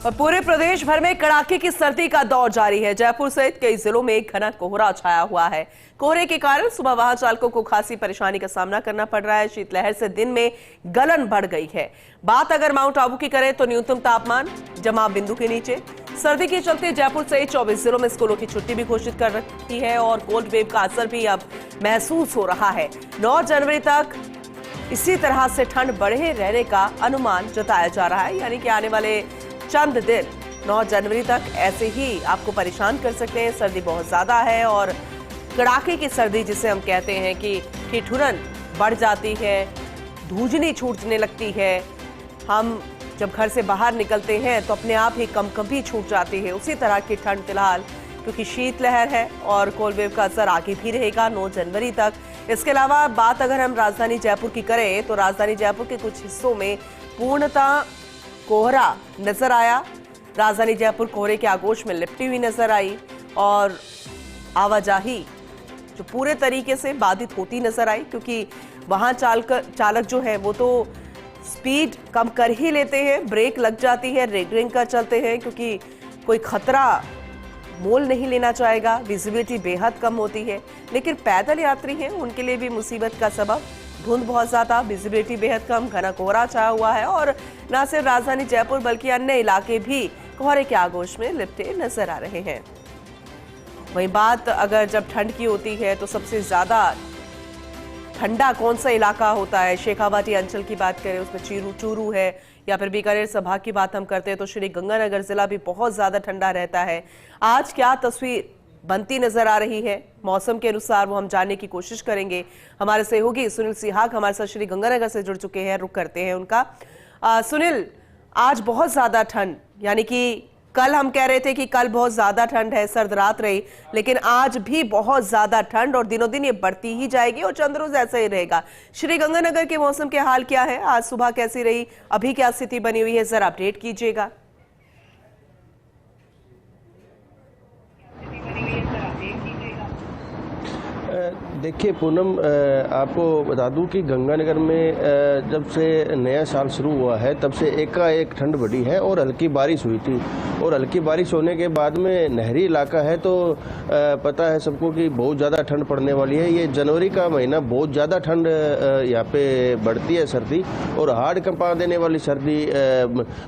और पूरे प्रदेश भर में कड़ाके की सर्दी का दौर जारी है। जयपुर सहित कई जिलों में घना कोहरा छाया हुआ है। कोहरे के कारण सुबह वाहन चालकों को खासी परेशानी का सामना करना पड़ रहा है। शीतलहर से दिन में गलन बढ़ गई है। बात अगर माउंट आबू की करें तो न्यूनतम तापमान जमाव बिंदु के नीचे। सर्दी के चलते जयपुर सहित 24 जिलों में स्कूलों की छुट्टी भी घोषित कर रखी है और कोल्ड वेव का असर भी अब महसूस हो रहा है। 9 जनवरी तक इसी तरह से ठंड बढ़े रहने का अनुमान जताया जा रहा है, यानी कि आने वाले चंद दिन 9 जनवरी तक ऐसे ही आपको परेशान कर सकते हैं। सर्दी बहुत ज्यादा है और कड़ाके की सर्दी जिसे हम कहते हैं कि ठिठुरन बढ़ जाती है, धूजनी छूटने लगती है। हम जब घर से बाहर निकलते हैं तो अपने आप ही कंपकंपी छूट जाती है। उसी तरह की ठंड फिलहाल क्योंकि शीतलहर है और कोल्ड वेव का असर आगे भी रहेगा 9 जनवरी तक। इसके अलावा बात अगर हम राजधानी जयपुर की करें तो राजधानी जयपुर के कुछ हिस्सों में पूर्णतः कोहरा नजर आया। राजधानी जयपुर कोहरे के आगोश में लिपटी हुई नजर आई और आवाजाही जो पूरे तरीके से बाधित होती नजर आई, क्योंकि वाहन चालक जो है वो तो स्पीड कम कर ही लेते हैं, ब्रेक लग जाती है, रेगरिंग कर चलते हैं क्योंकि कोई खतरा मोल नहीं लेना चाहेगा। विजिबिलिटी बेहद कम होती है, लेकिन पैदल यात्री हैं उनके लिए भी मुसीबत का सबब धुंध बहुत ज्यादा, विजिबिलिटी बेहद कम, घना कोहरा छाया हुआ है और न सिर्फ राजधानी जयपुर बल्कि अन्य इलाके भी कोहरे के आगोश में लिपटे नजर आ रहे हैं। वहीं बात अगर जब ठंड की होती है तो सबसे ज्यादा ठंडा कौन सा इलाका होता है, शेखावाटी अंचल की बात करें उसमें चूरू है, या फिर बीकानेर संभाग की बात हम करते हैं तो श्री गंगानगर जिला भी बहुत ज्यादा ठंडा रहता है। आज क्या तस्वीर बनती नजर आ रही है मौसम के अनुसार वो हम जानने की कोशिश करेंगे। हमारे सहयोगी सुनील सिहाग हमारे साथ श्री गंगानगर से जुड़ चुके हैं, रुक करते हैं उनका। सुनील, आज बहुत ज्यादा ठंड, यानी कि कल हम कह रहे थे कि कल बहुत ज्यादा ठंड है, सर्द रात रही, लेकिन आज भी बहुत ज्यादा ठंड और दिनों दिन ये बढ़ती ही जाएगी और चंद रोज ऐसा ही रहेगा। श्री गंगानगर के मौसम के हाल क्या है, आज सुबह कैसी रही, अभी क्या स्थिति बनी हुई है, जरा अपडेट कीजिएगा। देखिए पूनम, आपको बता दूं कि गंगानगर में जब से नया साल शुरू हुआ है तब से एकाएक ठंड बढ़ी है और हल्की बारिश हुई थी। और हल्की बारिश होने के बाद में नहरी इलाका है तो पता है सबको कि बहुत ज़्यादा ठंड पड़ने वाली है। ये जनवरी का महीना बहुत ज़्यादा ठंड यहाँ पे बढ़ती है, सर्दी और हाड़ कंपा देने वाली सर्दी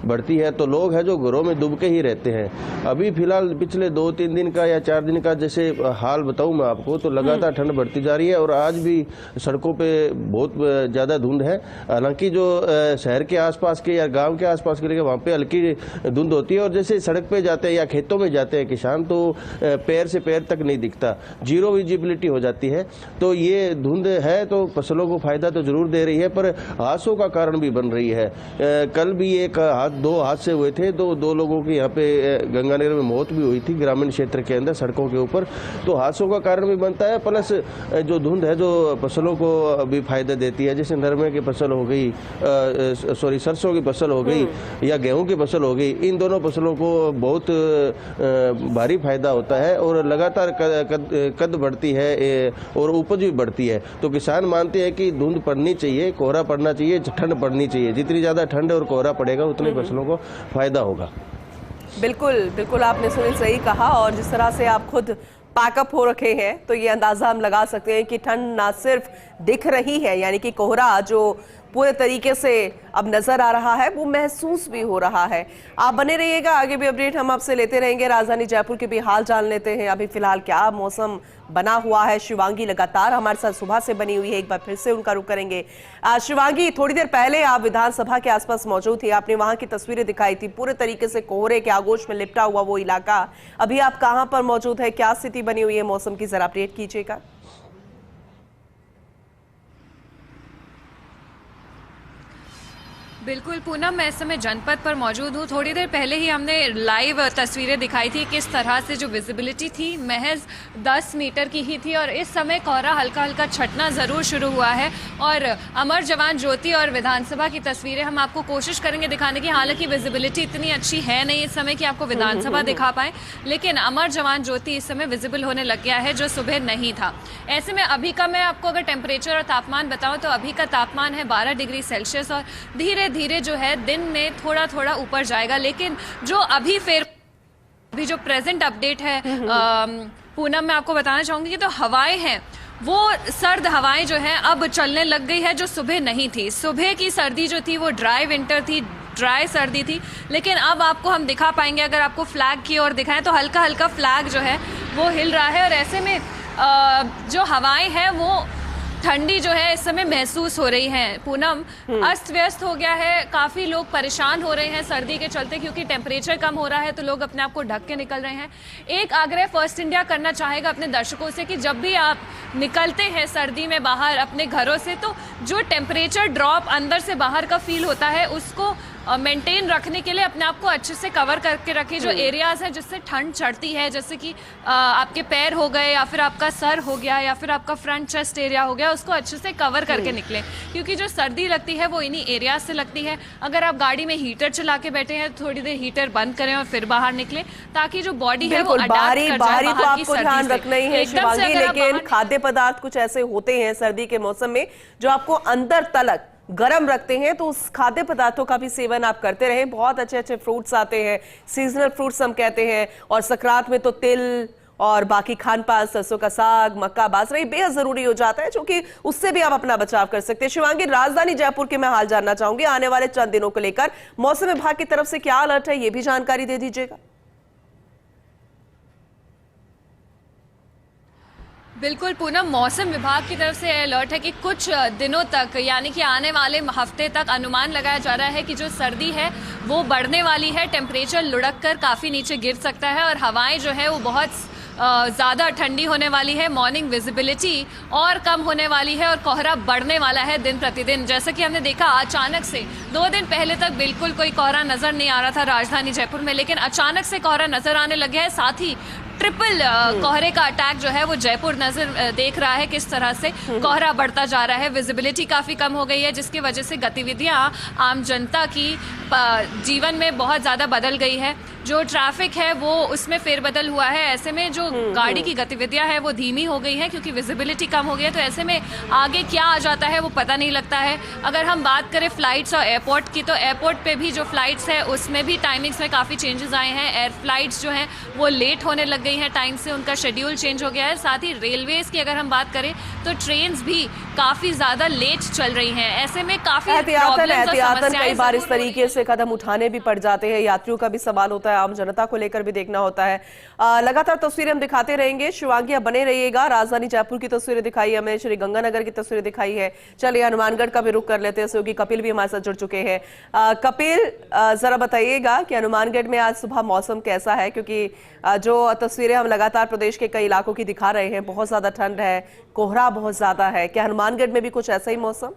बढ़ती है। तो लोग हैं जो घरों में डूब के ही रहते हैं। अभी फिलहाल पिछले 2-3 दिन का या 4 दिन का जैसे हाल बताऊँ मैं आपको, तो लगातार ठंड बढ़ती जा रही है और आज भी सड़कों पे बहुत ज़्यादा धुंध है। हालांकि जो शहर के आसपास के या गांव के आसपास के लिए वहाँ पे हल्की धुंध होती है और जैसे सड़क पे जाते हैं या खेतों में जाते हैं किसान तो पैर से पैर तक नहीं दिखता, जीरो विजिबिलिटी हो जाती है। तो ये धुंध है तो फसलों को फायदा तो जरूर दे रही है पर हादसों का कारण भी बन रही है। कल भी दो हादसे हुए थे, 2 लोगों की यहाँ पे गंगानगर में मौत भी हुई थी ग्रामीण क्षेत्र के अंदर सड़कों के ऊपर। तो हादसों का कारण भी बनता है, प्लस जो धुंध है जो फसलों को भी फायदा देती है। जैसे नरमे की फसल हो गई, सरसों की फसल हो गई या गेहूं की फसल हो गई, इन दोनों फसलों को बहुत भारी फायदा होता है और लगातार कद बढ़ती है और उपज भी बढ़ती है। तो किसान मानते हैं कि धुंध पड़नी चाहिए, कोहरा पड़ना चाहिए, ठंड पड़नी चाहिए। जितनी ज्यादा ठंड और कोहरा पड़ेगा उतनी फसलों को फायदा होगा। बिल्कुल बिल्कुल, आपने सुनील सही कहा और जिस तरह से आप खुद पैकअप हो रखे हैं तो ये अंदाजा हम लगा सकते हैं कि ठंड ना सिर्फ दिख रही है, यानी कि कोहरा जो पूरे तरीके से अब नजर आ रहा है वो महसूस भी हो रहा है। आप बने रहिएगा, आगे भी अपडेट हम आपसे लेते रहेंगे। राजधानी जयपुर के भी हाल जान लेते हैं, अभी फिलहाल क्या मौसम बना हुआ है। शिवांगी लगातार हमारे साथ सुबह से बनी हुई है, एक बार फिर से उनका रुख करेंगे। शिवांगी, थोड़ी देर पहले आप विधानसभा के आसपास मौजूद थी, आपने वहां की तस्वीरें दिखाई थी, पूरे तरीके से कोहरे के आगोश में लिपटा हुआ वो इलाका। अभी आप कहां पर मौजूद है, क्या स्थिति बनी हुई है मौसम की, जरा अपडेट कीजिएगा। बिल्कुल पूनम, मैं इस समय जनपद पर मौजूद हूँ। थोड़ी देर पहले ही हमने लाइव तस्वीरें दिखाई थी किस तरह से जो विजिबिलिटी थी महज 10 मीटर की ही थी और इस समय कोहरा हल्का हल्का छटना ज़रूर शुरू हुआ है। और अमर जवान ज्योति और विधानसभा की तस्वीरें हम आपको कोशिश करेंगे दिखाने की। हालांकि विजिबिलिटी इतनी अच्छी है नहीं इस समय कि आपको विधानसभा दिखा पाए, लेकिन अमर जवान ज्योति इस समय विजिबल होने लग गया है जो सुबह नहीं था। ऐसे में अभी का मैं आपको अगर टेम्परेचर और तापमान बताऊँ तो अभी का तापमान है 12 डिग्री सेल्सियस और धीरे धीरे जो है दिन में थोड़ा थोड़ा ऊपर जाएगा। लेकिन जो अभी जो प्रेजेंट अपडेट है पूनम, मैं आपको बताना चाहूंगी कि तो हवाएं हैं वो सर्द हवाएं जो हैं अब चलने लग गई है, जो सुबह नहीं थी। सुबह की सर्दी जो थी वो ड्राई विंटर थी, ड्राई सर्दी थी। लेकिन अब आपको हम दिखा पाएंगे, अगर आपको फ्लैग की ओर दिखाएं तो हल्का हल्का फ्लैग जो है वो हिल रहा है। और ऐसे में जो हवाएं हैं वो ठंडी जो है इस समय महसूस हो रही है। पूनम, अस्त व्यस्त हो गया है, काफ़ी लोग परेशान हो रहे हैं सर्दी के चलते, क्योंकि टेम्परेचर कम हो रहा है तो लोग अपने आप को ढक के निकल रहे हैं। एक आग्रह फर्स्ट इंडिया करना चाहेगा अपने दर्शकों से कि जब भी आप निकलते हैं सर्दी में बाहर अपने घरों से, तो जो टेम्परेचर ड्रॉप अंदर से बाहर का फील होता है उसको मेंटेन रखने के लिए अपने आप को अच्छे से कवर करके रखिए। जो एरियाज हैं जिससे ठंड चढ़ती है, जैसे कि आपके पैर हो गए या फिर आपका सर हो गया या फिर आपका फ्रंट चेस्ट एरिया हो गया, उसको अच्छे से कवर करके निकलें, क्योंकि जो सर्दी लगती है वो इन्हीं एरियाज से लगती है। अगर आप गाड़ी में हीटर चला के बैठे हैं, थोड़ी देर हीटर बंद करें और फिर बाहर निकलें, ताकि जो बॉडी है वो अडैप्ट कर जाए बाहर तो की आपको ध्यान सर्दी रखना ही से। है एकदम से शिवांगी, अगर आप लेकिन बाहर खाद्य पदार्थ कुछ ऐसे होते हैं सर्दी के मौसम में जो आपको अंदर तलक गरम रखते हैं, तो उस खाद्य पदार्थों का भी सेवन आप करते रहें। बहुत अच्छे अच्छे फ्रूट्स आते हैं, सीजनल फ्रूट्स हम कहते हैं, और सकरात में तो तिल और बाकी खान पान, सरसों का साग, मक्का, बाजरा, ये बेहद जरूरी हो जाता है, क्योंकि उससे भी आप अपना बचाव कर सकते हैं। शिवांगी, राजधानी जयपुर के मैं हाल जानना चाहूंगी, आने वाले चंद दिनों को लेकर मौसम विभाग की तरफ से क्या अलर्ट है, ये भी जानकारी दे दीजिएगा। बिल्कुल पूनम, मौसम विभाग की तरफ से अलर्ट है कि कुछ दिनों तक, यानी कि आने वाले हफ्ते तक अनुमान लगाया जा रहा है कि जो सर्दी है वो बढ़ने वाली है। टेम्परेचर लुढ़क कर काफ़ी नीचे गिर सकता है और हवाएं जो है वो बहुत ज़्यादा ठंडी होने वाली है। मॉर्निंग विजिबिलिटी और कम होने वाली है और कोहरा बढ़ने वाला है दिन प्रतिदिन। जैसा कि हमने देखा, अचानक से 2 दिन पहले तक बिल्कुल कोई कोहरा नज़र नहीं आ रहा था राजधानी जयपुर में, लेकिन अचानक से कोहरा नज़र आने लग गया है। साथ ही ट्रिपल कोहरे का अटैक जो है वो जयपुर नजर देख रहा है, किस तरह से कोहरा बढ़ता जा रहा है। विजिबिलिटी काफ़ी कम हो गई है, जिसकी वजह से गतिविधियां आम जनता की जीवन में बहुत ज़्यादा बदल गई है। जो ट्रैफिक है वो उसमें फेरबदल हुआ है। ऐसे में जो गाड़ी की गतिविधियां हैं वो धीमी हो गई हैं, क्योंकि विजिबिलिटी कम हो गई है। तो ऐसे में आगे क्या आ जाता है वो पता नहीं लगता है। अगर हम बात करें फ्लाइट्स और एयरपोर्ट की, तो एयरपोर्ट पे भी जो फ्लाइट्स है उसमें भी टाइमिंग्स में काफ़ी चेंजेस आए हैं। एयर फ्लाइट्स जो हैं वो लेट होने लग गई हैं, टाइम से उनका शेड्यूल चेंज हो गया है। साथ ही रेलवेज की अगर हम बात करें तो ट्रेन्स भी काफ़ी ज़्यादा लेट चल रही हैं। ऐसे में काफ़ी एहतियातन कई बार इस तरीके से कदम उठाने भी पड़ जाते हैं। यात्रियों का भी सवाल होता है, आम जनता को लेकर भी देखना होता है। लगातार तस्वीरें हम दिखाते रहेंगे। शिवांगी, आप बने रहिएगा। राजधानी जयपुर की तस्वीरें दिखाई हमें, श्री गंगानगर की तस्वीरें दिखाई है। चलिए हनुमानगढ़ का भी रुख कर लेते हैं, क्योंकि कपिल भी हमारे साथ जुड़ चुके हैं। कपिल, जरा बताइएगा कि हनुमानगढ़ में आज सुबह मौसम कैसा है, क्योंकि जो तस्वीरें हम लगातार प्रदेश के कई इलाकों की दिखा रहे हैं, बहुत ज्यादा ठंड है, कोहरा बहुत ज्यादा है। क्या हनुमानगढ़ में भी कुछ ऐसा ही मौसम?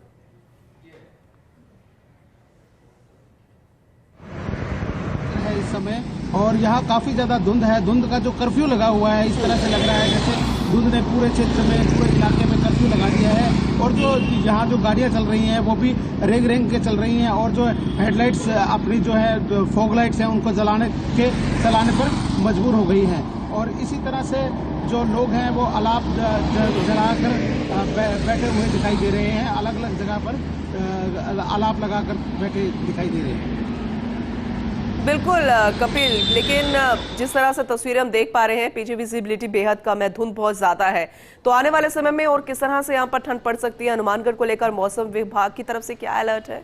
इस समय और यहाँ काफी ज्यादा धुंध है। धुंध का जो कर्फ्यू लगा हुआ है, इस तरह से लग रहा है जैसे धुंध ने पूरे क्षेत्र में, पूरे इलाके में कर्फ्यू लगा दिया है। और जो यहाँ जो गाड़ियाँ चल रही हैं वो भी रेंग रेंग के चल रही हैं, और जो हेडलाइट्स अपनी जो है फॉग लाइट्स हैं उनको चलाने पर मजबूर हो गई हैं। और इसी तरह से जो लोग हैं वो अलाप जलाकर बैठे हुए दिखाई दे रहे हैं, अलग अलग जगह पर अलाप लगाकर बैठे दिखाई दे रहे हैं। बिल्कुल कपिल, लेकिन जिस तरह से तस्वीरें हम देख पा रहे हैं, पीछे विजिबिलिटी बेहद कम है, धुंध बहुत ज्यादा है। तो आने वाले समय में और किस तरह से यहाँ पर ठंड पड़ सकती है, हनुमानगढ़ को लेकर मौसम विभाग की तरफ से क्या अलर्ट है?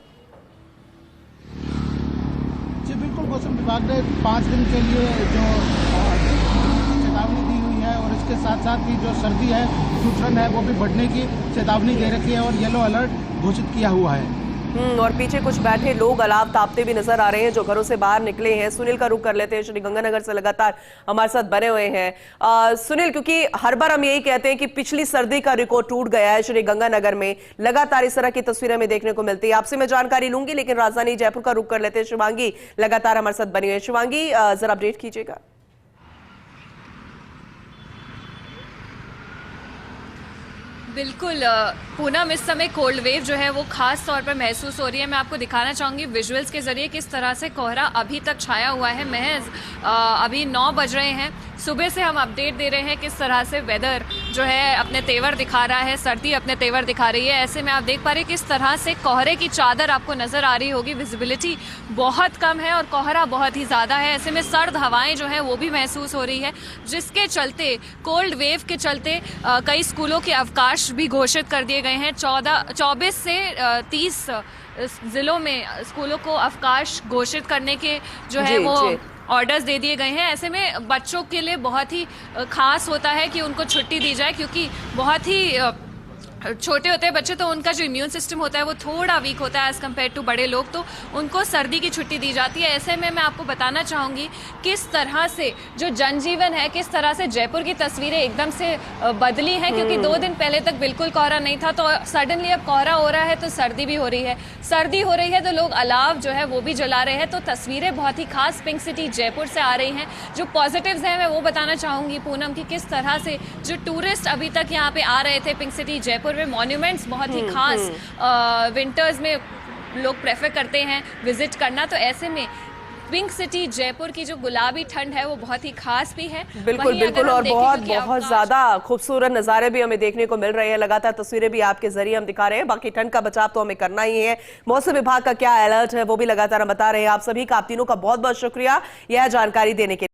जी बिल्कुल, मौसम विभाग ने 5 दिन के लिए जो चेतावनी दी हुई है, और इसके साथ साथ ही जो सर्दी है, जो ठंड है वो भी बढ़ने की चेतावनी दे रखी है और येलो अलर्ट घोषित किया हुआ है। और पीछे कुछ बैठे लोग अलाव तापते भी नजर आ रहे हैं, जो घरों से बाहर निकले हैं। सुनील का रुख कर लेते हैं, श्री गंगानगर से लगातार हमारे साथ बने हुए हैं। सुनील, क्योंकि हर बार हम यही कहते हैं कि पिछली सर्दी का रिकॉर्ड टूट गया है श्री गंगानगर में, लगातार इस तरह की तस्वीरें हमें देखने को मिलती है। आपसे मैं जानकारी लूंगी, लेकिन राजधानी जयपुर का रुख कर लेते हैं। शिवांगी लगातार हमारे साथ बनी हुई है। शिवांगी, जरा अपडेट कीजिएगा। बिल्कुल पूनम, इस समय कोल्ड वेव जो है वो खास तौर पर महसूस हो रही है। मैं आपको दिखाना चाहूँगी विजुअल्स के जरिए किस तरह से कोहरा अभी तक छाया हुआ है। महज अभी 9 बज रहे हैं। सुबह से हम अपडेट दे रहे हैं किस तरह से वेदर जो है अपने तेवर दिखा रहा है, सर्दी अपने तेवर दिखा रही है। ऐसे में आप देख पा रहे हैं किस तरह से कोहरे की चादर आपको नजर आ रही होगी। विजिबिलिटी बहुत कम है और कोहरा बहुत ही ज़्यादा है। ऐसे में सर्द हवाएं जो है वो भी महसूस हो रही है, जिसके चलते कोल्ड वेव के चलते कई स्कूलों के अवकाश भी घोषित कर दिए गए हैं। 24 से 30 जिलों में स्कूलों को अवकाश घोषित करने के जो है वो ऑर्डर्स दे दिए गए हैं। ऐसे में बच्चों के लिए बहुत ही खास होता है कि उनको छुट्टी दी जाए, क्योंकि बहुत ही छोटे होते हैं बच्चे, तो उनका जो इम्यून सिस्टम होता है वो थोड़ा वीक होता है एज़ कम्पेयर टू बड़े लोग, तो उनको सर्दी की छुट्टी दी जाती है। ऐसे में मैं आपको बताना चाहूँगी किस तरह से जो जनजीवन है, किस तरह से जयपुर की तस्वीरें एकदम से बदली हैं, क्योंकि 2 दिन पहले तक बिल्कुल कोहरा नहीं था, तो सडनली अब कोहरा हो रहा है तो सर्दी भी हो रही है। सर्दी हो रही है तो लोग अलाव जो है वो भी जला रहे हैं। तो तस्वीरें बहुत ही खास पिंक सिटी जयपुर से आ रही हैं। जो पॉजिटिव्स हैं मैं वो बताना चाहूँगी पूनम की, किस तरह से जो टूरिस्ट अभी तक यहाँ पे आ रहे थे पिंक सिटी जयपुर में, मॉन्यूमेंट्स बहुत ही खास विंटर्स में लोग प्रेफर करते हैं विजिट करना। तो ऐसे में पिंक सिटी जयपुर की जो गुलाबी ठंड है वो बहुत ही खास भी है। बिल्कुल बिल्कुल, और बहुत ज्यादा खूबसूरत नज़ारे भी हमें देखने को मिल रहे हैं। लगातार तस्वीरें भी आपके जरिए हम दिखा रहे हैं। बाकी ठंड का बचाव तो हमें करना ही है। मौसम विभाग का क्या अलर्ट है वो भी लगातार हम बता रहे हैं। आप सभी का, आप तीनों का बहुत बहुत शुक्रिया यह जानकारी देने के लिए।